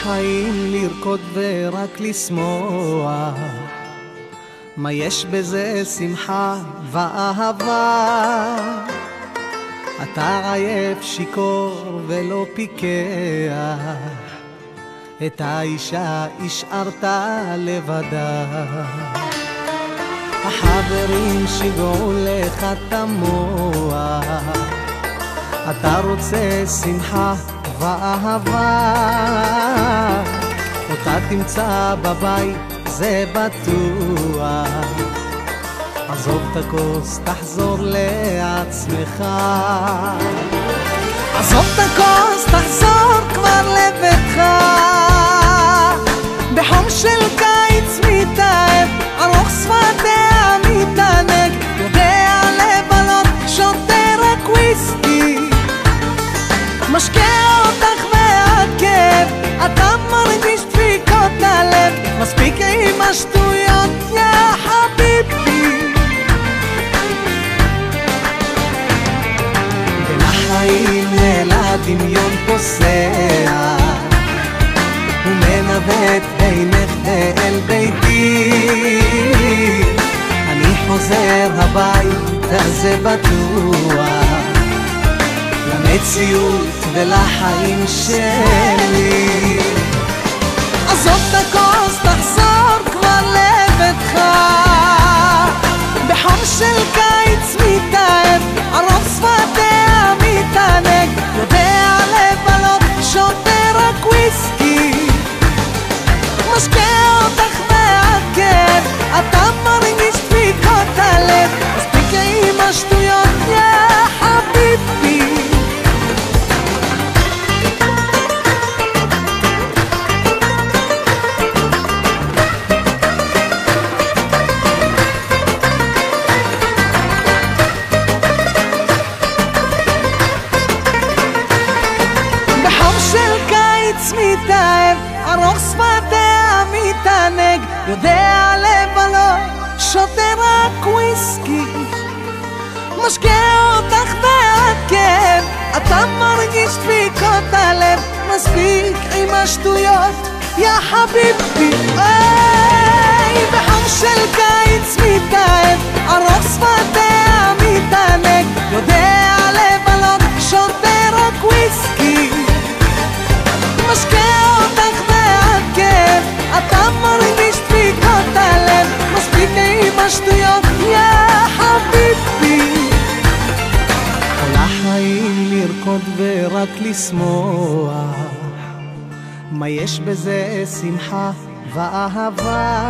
החיים לרקוד ורק לשמוח, מה יש בזה שמחה ואהבה? אתה עייף שיכור ולא פיקח, את האישה השארת לבדה. החברים שיגעו לך את המוח, אתה רוצה שמחה ואהבה, אותה תמצא בבית זה בטוח. עזוב את הכוס, תחזור לעצמך. עזוב את הכוס, תחזור כבר לביתך. בחום של קיץ מתאהב, ארוך שפתיה מתענג, יודע לבלות, שותה רק וויסקי, משקה אותך מעכב, אתה מרגיש דפיקות הלב. מספיק עם השטויות יא חביבי, בין החיים לדמיון פוסע, ומנווט בינך ואל ביתי. אני חוזר הביתה זה בטוח, למציאות ולחיים שלי. עזוב את הכוס, תחזור כבר לביתך. בחום של קיץ מתאהב, ארוך שפתיה מתענג, יודע לבלות, שותה רק וויסקי, משקה אותך מעכב, אתה מרגיש דפיקות הלב. מספיק עם השטויות יא חביבי. מתאהב, ארוך שפתיה מתענג, יודע לבלות, שותה רק וויסקי, משקה אותך מעכב, אתה מרגיש דפיקות הלב. מספיק עם השטויות יא חביבי. בחום של קיץ מתאהב, ארוך שפתיה מתענג, יודע לבלות, שותה רק וויסקי, משקה אותך מעכב, אתה מרגיש דפיקות הלב. מספיק עם השטויות יא חביבי. כל החיים לרקוד ורק לשמוח, מה יש בזה שמחה ואהבה?